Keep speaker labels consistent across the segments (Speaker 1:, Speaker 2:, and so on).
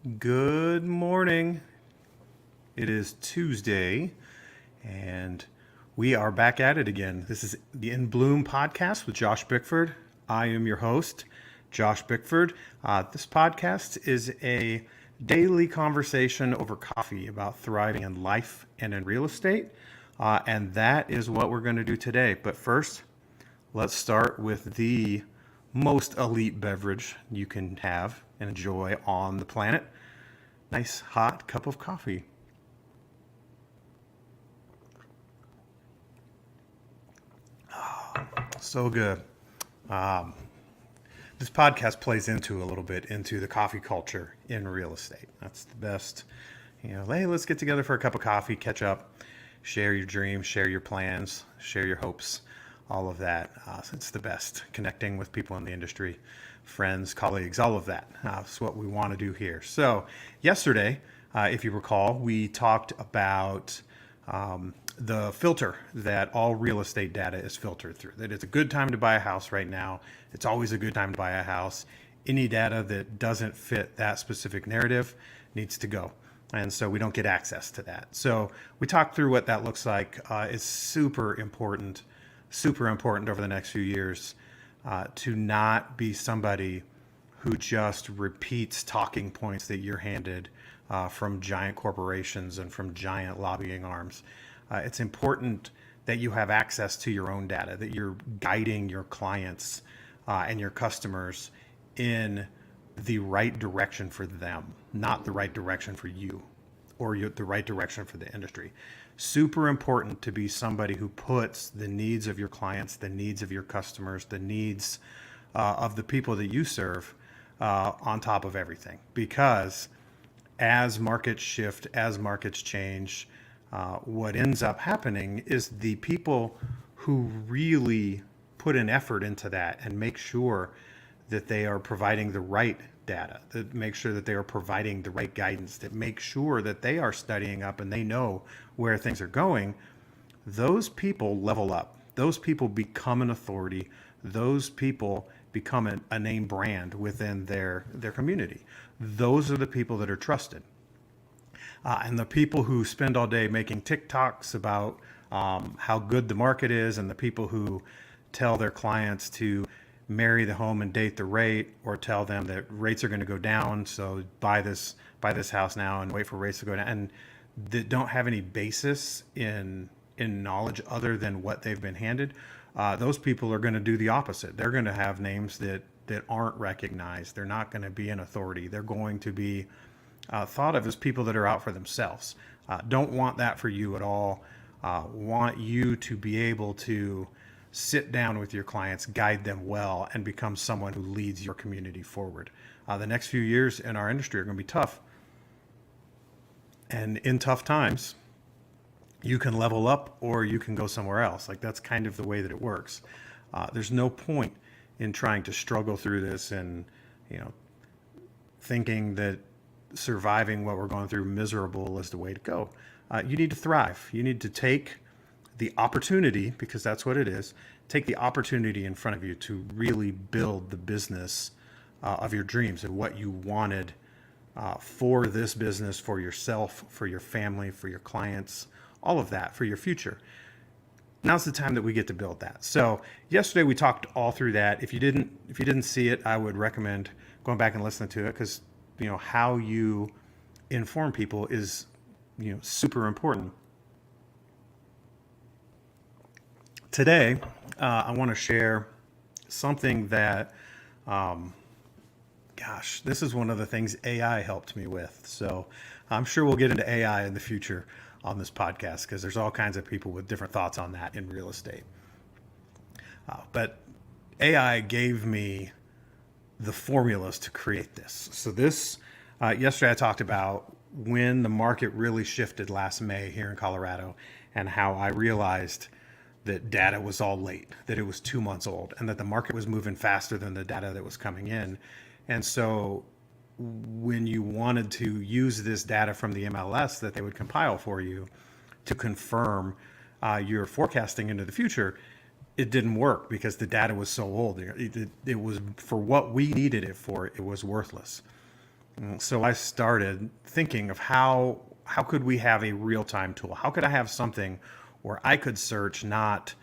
Speaker 1: Good morning. It is Tuesday, and we are back at it again. This is the inBLOOM podcast with Josh Bickford. I am your host, Josh Bickford. This podcast is a daily conversation over coffee about thriving in life and in real estate, and that is what we're going to do today. But first, let's start with the most elite beverage you can have and enjoy on the planet. Nice hot cup of coffee. So good. Um, this podcast plays into a little bit into the coffee culture in real estate. That's the best. Hey, let's get together for a cup of coffee, catch up, share your dreams, share your plans, share your hopes, all of that. It's the best. Connecting with people in the industry, friends, colleagues, all of that. That's what we want to do here. So yesterday, if you recall, we talked about the filter that all real estate data is filtered through. That it's a good time to buy a house right now. It's always a good time to buy a house. Any data that doesn't fit that specific narrative needs to go. And so we don't get access to that. So we talked through what that looks like. It's super important over the next few years to not be somebody who just repeats talking points that you're handed from giant corporations and from giant lobbying arms. It's important that you have access to your own data, that you're guiding your clients and your customers in the right direction for them, not the right direction for you or the right direction for the industry. Super important to be somebody who puts the needs of your clients, the needs of your customers, the needs of the people that you serve on top of everything. Because as markets shift, as markets change, what ends up happening is the people who really put an effort into that and make sure that they are providing the right data, that make sure that they are providing the right guidance, that make sure that they are studying up and they know where things are going, those people level up. Those people become an authority. Those people become a name brand within their community. Those are the people that are trusted. And the people who spend all day making TikToks about how good the market is, and the people who tell their clients to marry the home and date the rate, or tell them that rates are going to go down, so buy this house now and wait for rates to go down, and that don't have any basis in knowledge other than what they've been handed, those people are going to do the opposite. They're going to have names that aren't recognized. They're not going to be an authority. They're going to be thought of as people that are out for themselves. Don't want that for you at all. Want you to be able to sit down with your clients, guide them well, and become someone who leads your community forward. The next few years in our industry are going to be tough. And in tough times, you can level up or you can go somewhere else. Like, that's kind of the way that it works. There's no point in trying to struggle through this and, thinking that surviving what we're going through miserable is the way to go. You need to thrive. You need to take the opportunity, because that's what it is, take the opportunity in front of you to really build the business of your dreams and what you wanted for this business, for yourself, for your family, for your clients, all of that, for your future. Now's the time that we get to build that. So yesterday we talked all through that. If you didn't see it, I would recommend going back and listening to it, because how you inform people is super important. Today, I want to share something that, this is one of the things AI helped me with. So I'm sure we'll get into AI in the future on this podcast, because there's all kinds of people with different thoughts on that in real estate. But AI gave me the formulas to create this. So this, yesterday I talked about when the market really shifted last May here in Colorado, and how I realized that data was all late, that it was 2 months old, and that the market was moving faster than the data that was coming in. And so when you wanted to use this data from the MLS that they would compile for you to confirm your forecasting into the future, it didn't work because the data was so old. It was, for what we needed it for, it was worthless. So I started thinking of how could we have a real-time tool? How could I have something where I could search not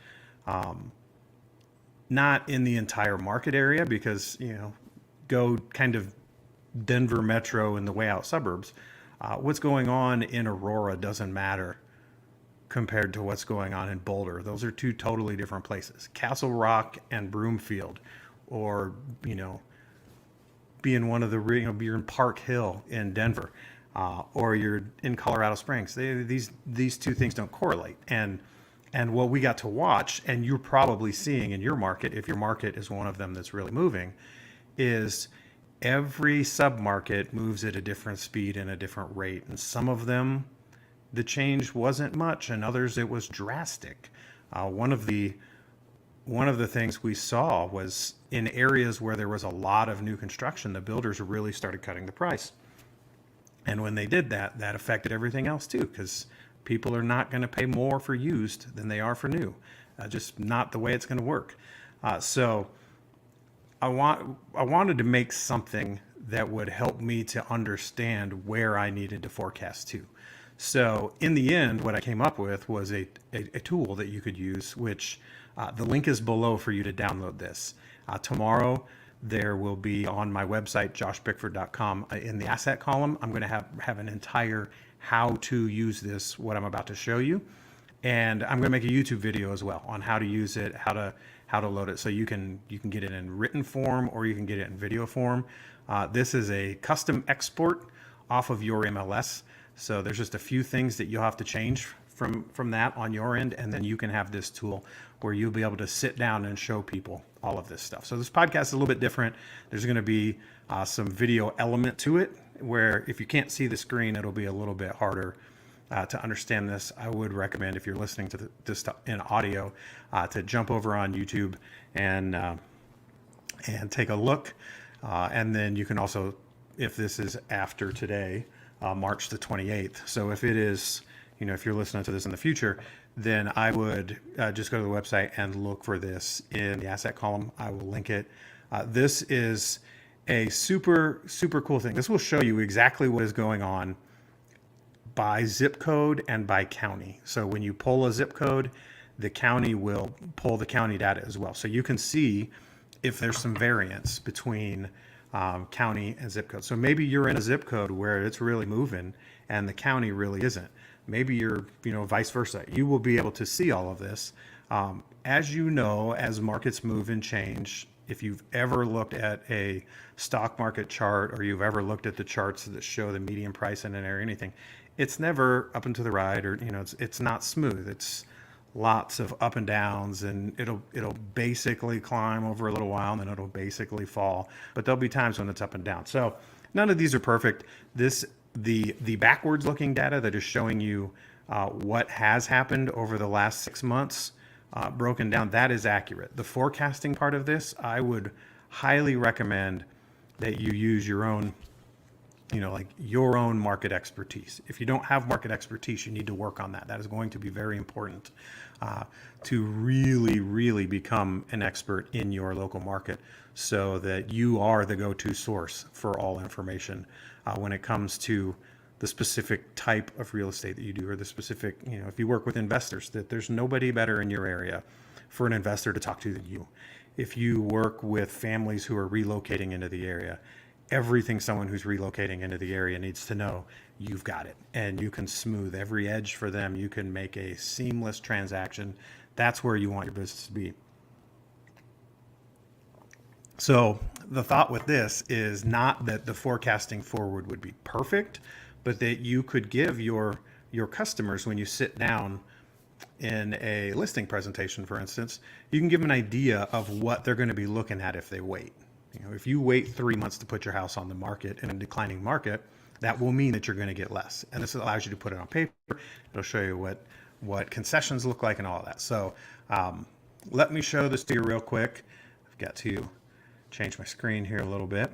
Speaker 1: in the entire market area, because go kind of Denver metro and the way out suburbs. What's going on in Aurora doesn't matter compared to what's going on in Boulder. Those are two totally different places. Castle Rock and Broomfield, or be in one of the you're in Park Hill in Denver, or you're in Colorado Springs. These two things don't correlate. And what we got to watch, and you're probably seeing in your market, if your market is one of them that's really moving, is every sub-market moves at a different speed and a different rate. And some of them, the change wasn't much, and others it was drastic. One of the things we saw was in areas where there was a lot of new construction, the builders really started cutting the price. And when they did that, that affected everything else too, because people are not going to pay more for used than they are for new. Just not the way it's going to work. So I wanted to make something that would help me to understand where I needed to forecast to. So in the end, what I came up with was a tool that you could use, which the link is below for you to download this. Tomorrow, there will be on my website, joshbickford.com, in the asset column, I'm going to have an entire how to use this, what I'm about to show you. And I'm going to make a YouTube video as well on how to use it, how to load it. So you can get it in written form, or you can get it in video form. This is a custom export off of your MLS. So there's just a few things that you'll have to change from that on your end, and then you can have this tool where you'll be able to sit down and show people all of this stuff. So this podcast is a little bit different. There's going to be some video element to it, where if you can't see the screen, it'll be a little bit harder to understand this. I would recommend, if you're listening to this in audio, to jump over on YouTube and take a look. And then you can also, if this is after today, March the 28th. So if it is, if you're listening to this in the future, then I would just go to the website and look for this in the asset column. I will link it. This is a super, super cool thing. This will show you exactly what is going on by zip code and by county. So when you pull a zip code, the county will pull the county data as well. So you can see if there's some variance between county and zip code. So maybe you're in a zip code where it's really moving and the county really isn't. Maybe you're, vice versa. You will be able to see all of this. As as markets move and change, if you've ever looked at a stock market chart, or you've ever looked at the charts that show the median price in an area or anything, it's never up and to the right, or it's not smooth. It's lots of up and downs, and it'll basically climb over a little while, and then it'll basically fall. But there'll be times when it's up and down. So none of these are perfect. The backwards looking data that is showing you what has happened over the last 6 months, broken down, that is accurate. The forecasting part of this, I would highly recommend that you use your own, your own market expertise. If you don't have market expertise, you need to work on that. That is going to be very important to really, really become an expert in your local market, so that you are the go-to source for all information when it comes to the specific type of real estate that you do, or the specific, if you work with investors, that there's nobody better in your area for an investor to talk to than you. If you work with families who are relocating into the area, everything someone who's relocating into the area needs to know, you've got it, and you can smooth every edge for them. You can make a seamless transaction. That's where you want your business to be. So the thought with this is not that the forecasting forward would be perfect, but that you could give your customers, when you sit down in a listing presentation, for instance, you can give them an idea of what they're going to be looking at if they wait. If you wait 3 months to put your house on the market in a declining market, that will mean that you're going to get less. And this allows you to put it on paper. It'll show you what concessions look like and all of that. So let me show this to you real quick. I've got to change my screen here a little bit.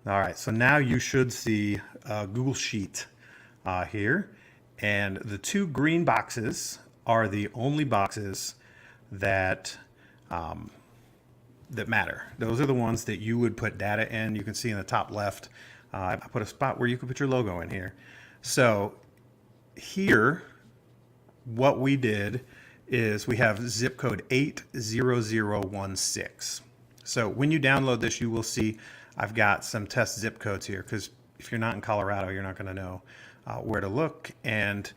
Speaker 1: All right, so now you should see a Google Sheet here, and the two green boxes are the only boxes that that matter. Those are the ones that you would put data in. You can see in the top left, I put a spot where you can put your logo in here. So here, what we did is we have zip code 80016. So when you download this, you will see I've got some test zip codes here, because if you're not in Colorado, you're not going to know where to look. And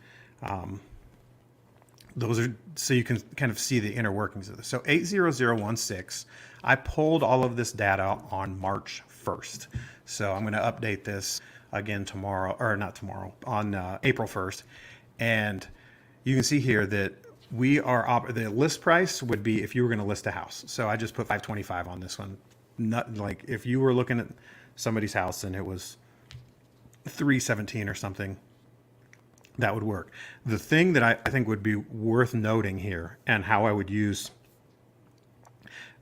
Speaker 1: those are, so you can kind of see the inner workings of this. So 80016, I pulled all of this data on March 1st. So I'm going to update this again tomorrow, or not tomorrow, on April 1st. And you can see here that we are, the list price would be if you were going to list a house. So I just put 525 on this one. Not like if you were looking at somebody's house and it was 317 or something, that would work. The thing that I think would be worth noting here, and how I would use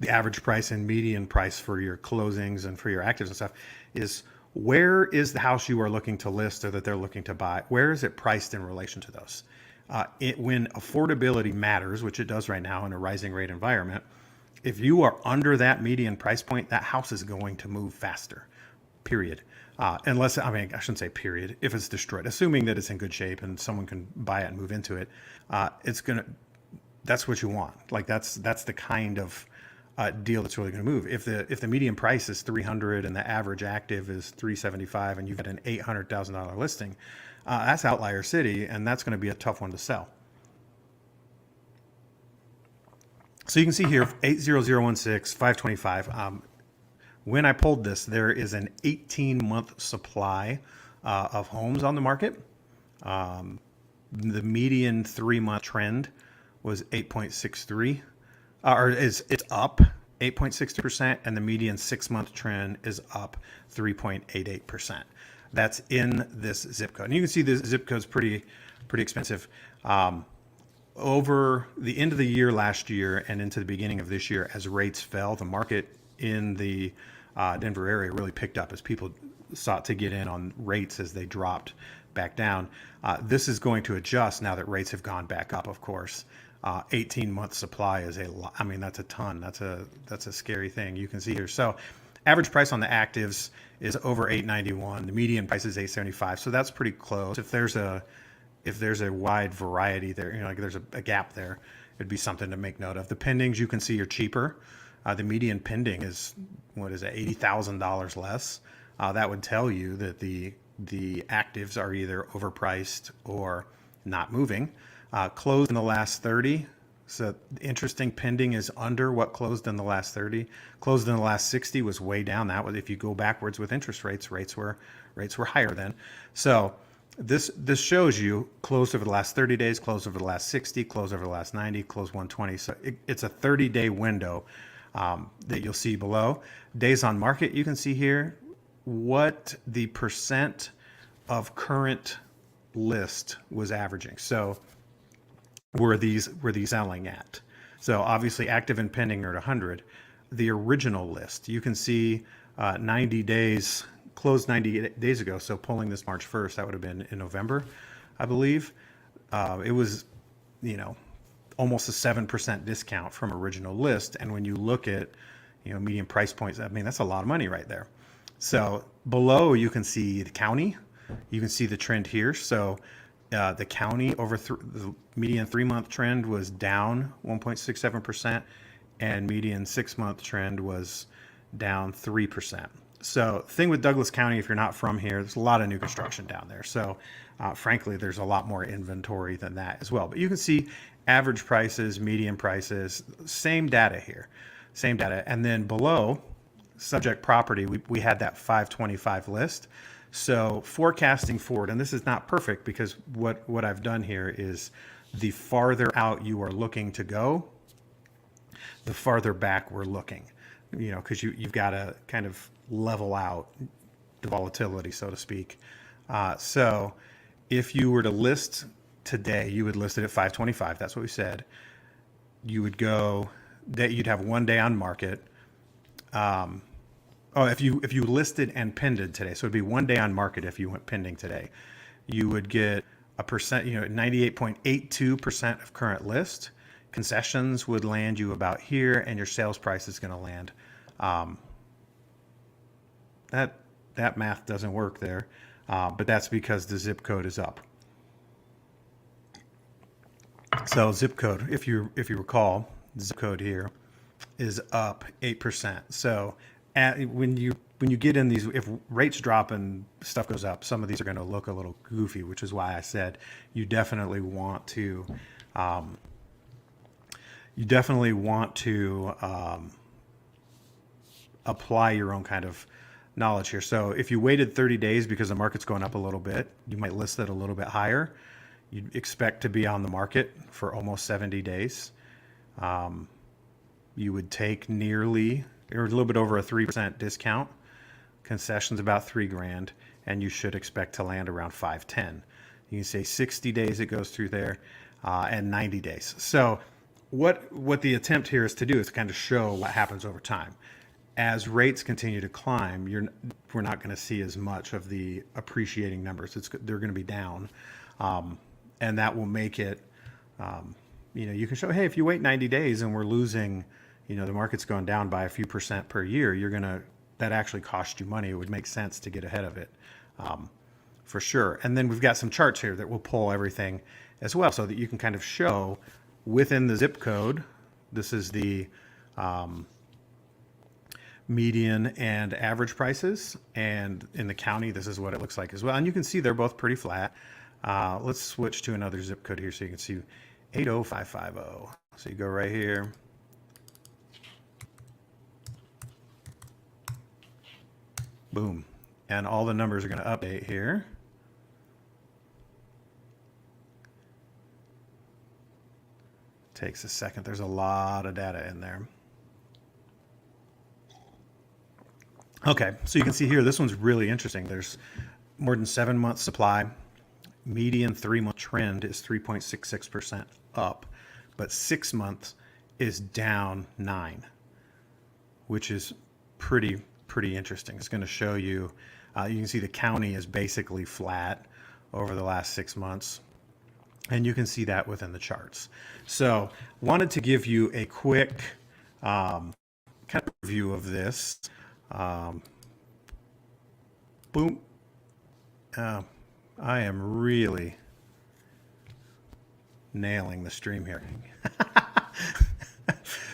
Speaker 1: the average price and median price for your closings and for your actives and stuff, is where is the house you are looking to list or that they're looking to buy? Where is it priced in relation to those? When affordability matters, which it does right now in a rising rate environment, if you are under that median price point, that house is going to move faster, period. Unless, I mean, I shouldn't say period, if it's destroyed, assuming that it's in good shape and someone can buy it and move into it, that's what you want. Like that's the kind of deal that's really going to move. If the median price is 300 and the average active is 375 and you've got an $800,000 listing, that's outlier city, and that's going to be a tough one to sell. So you can see here 80016, 525. When I pulled this, there is an 18-month supply of homes on the market. The median 3-month trend was 8.63, it's up 8.63%, and the median 6-month trend is up 3.88%. That's in this zip code. And you can see this zip code is pretty expensive. Over the end of the year last year and into the beginning of this year, as rates fell, the market in the Denver area really picked up as people sought to get in on rates as they dropped back down. This is going to adjust now that rates have gone back up, of course. 18-month supply is a lot. I mean, that's a ton. That's a scary thing. You can see here. So average price on the actives is over 891. The median price is 875. So that's pretty close. If there's a wide variety there, you know, like there's a gap there, it'd be something to make note of. The pendings, you can see, are cheaper. The median pending is, what is it, $80,000 less. That would tell you that the actives are either overpriced or not moving. Closed in the last 30. So interesting, pending is under what closed in the last 30. Closed in the last 60 was way down. That was, if you go backwards with interest rates, rates were higher then. So this shows you closed over the last 30 days, closed over the last 60, closed over the last 90, closed 120. So it's a 30-day window that you'll see below. Days on market, you can see here what the percent of current list was averaging. So were these selling at? So obviously active and pending are at 100. The original list, you can see 90 days, closed 90 days ago. So pulling this March 1st, that would have been in November, I believe. It was, almost a 7% discount from original list. And when you look at, median price points, I mean, that's a lot of money right there. So below, you can see the county. You can see the trend here. So the county over the median 3-month trend was down 1.67%, and median 6-month trend was down 3%. So the thing with Douglas County, if you're not from here, there's a lot of new construction down there. So frankly, there's a lot more inventory than that as well. But you can see average prices, median prices, same data here, same data. And then below, subject property, we had that 525 list. So forecasting forward, and this is not perfect because what I've done here is the farther out you are looking to go, the farther back we're looking, because you've got to kind of level out the volatility, so to speak. So if you were to list today, you would list it at 525. That's what we said. You would go that you'd have 1 day on market. If you listed and pended today, so it'd be 1 day on market if you went pending today, you would get a percent, 98.82% of current list concessions would land you about here, and your sales price is going to land. That math doesn't work there, but that's because the zip code is up. So zip code, if you recall, zip code here is up 8%. So when you get in these, if rates drop and stuff goes up, some of these are going to look a little goofy, which is why I said you definitely want to apply your own kind of knowledge here. So if you waited 30 days because the market's going up a little bit, you might list it a little bit higher. You'd expect to be on the market for almost 70 days. You would take nearly, or a little bit over a 3% discount. Concessions about $3,000, and you should expect to land around 510. You can say 60 days it goes through there, and 90 days. So what the attempt here is to do is to kind of show what happens over time. As rates continue to climb, we're not going to see as much of the appreciating numbers. They're going to be down, and that will make it. You can show, hey, if you wait 90 days and we're losing, the market's going down by a few percent per year, that actually costs you money. It would make sense to get ahead of it, for sure. And then we've got some charts here that will pull everything as well, so that you can kind of show within the zip code. This is the median and average prices, and in the county, this is what it looks like as well. And you can see they're both pretty flat. Let's switch to another zip code here so you can see 80550. So you go right here. Boom. And all the numbers are going to update here. Takes a second. There's a lot of data in there. Okay, so you can see here, this one's really interesting. There's more than 7 months supply. Median 3-month trend is 3.66% up, but 6 months is down 9, which is pretty interesting. It's going to show you, you can see the county is basically flat over the last 6 months, and you can see that within the charts. So wanted to give you a quick kind of review of this. Boom. I am really nailing the stream here.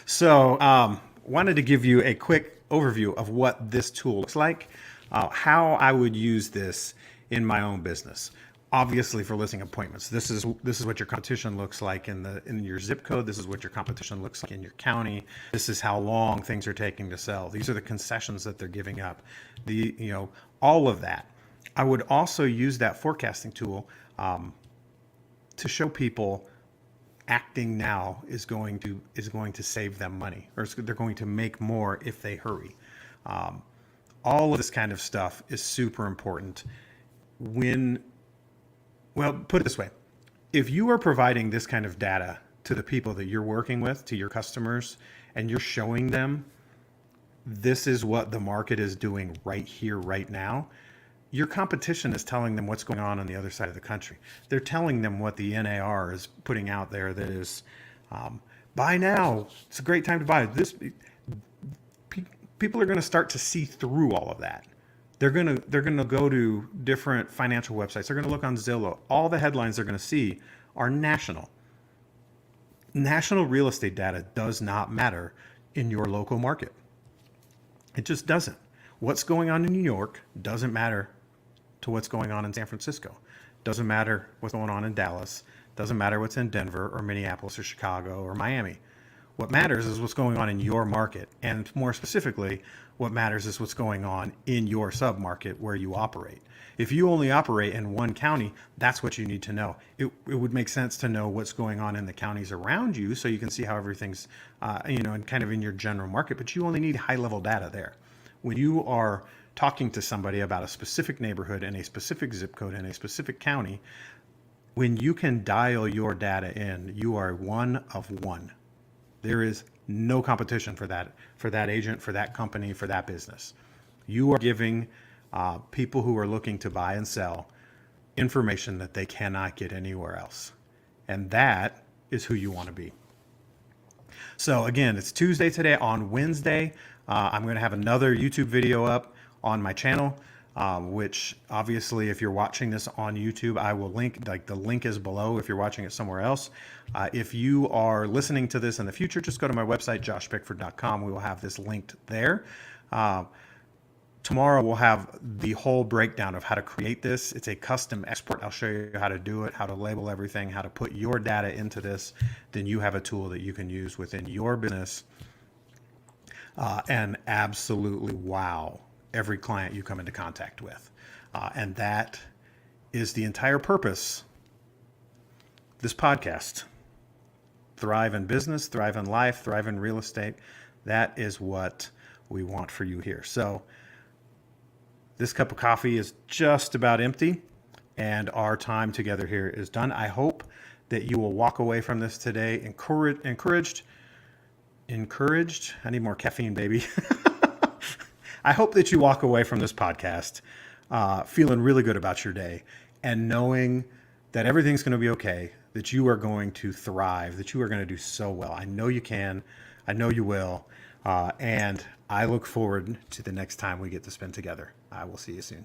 Speaker 1: So wanted to give you a quick overview of what this tool looks like, how I would use this in my own business. Obviously, for listing appointments, this is what your competition looks like in your zip code. This is what your competition looks like in your county. This is how long things are taking to sell. These are the concessions that they're giving up. All of that. I would also use that forecasting tool to show people acting now is going to save them money, or they're going to make more if they hurry. All of this kind of stuff is super important well, put it this way. If you are providing this kind of data to the people that you're working with, to your customers, and you're showing them this is what the market is doing right here, right now, your competition is telling them what's going on the other side of the country. They're telling them what the NAR is putting out there, that is, buy now. It's a great time to buy. People are going to start to see through all of that. They're gonna go to different financial websites. They're gonna look on Zillow. All the headlines they're gonna see are national. National real estate data does not matter in your local market. It just doesn't. What's going on in New York doesn't matter to what's going on in San Francisco. Doesn't matter what's going on in Dallas. Doesn't matter what's in Denver or Minneapolis or Chicago or Miami. What matters is what's going on in your market, and more specifically, what matters is what's going on in your sub-market where you operate. If you only operate in one county, that's what you need to know. It would make sense to know what's going on in the counties around you, so you can see how everything's, and kind of in your general market, but you only need high-level data there. When you are talking to somebody about a specific neighborhood and a specific zip code in a specific county, when you can dial your data in, you are one of one. There is no competition for that agent, for that company, for that business. You are giving people who are looking to buy and sell information that they cannot get anywhere else. And that is who you want to be. So again, it's Tuesday today. On Wednesday, I'm going to have another YouTube video up on my channel, which obviously if you're watching this on YouTube, I will link, like the link is below if you're watching it somewhere else. If you are listening to this in the future, just go to my website, joshbickford.com. We will have this linked there. Tomorrow we'll have the whole breakdown of how to create this. It's a custom export. I'll show you how to do it, how to label everything, how to put your data into this. Then you have a tool that you can use within your business and absolutely wow every client you come into contact with. And that is the entire purpose of this podcast. Thrive in business, thrive in life, thrive in real estate. That is what we want for you here. So this cup of coffee is just about empty, and our time together here is done. I hope that you will walk away from this today encouraged. I need more caffeine, baby. I hope that you walk away from this podcast feeling really good about your day and knowing that everything's going to be okay, that you are going to thrive, that you are going to do so well. I know you can. I know you will. And I look forward to the next time we get to spend together. I will see you soon.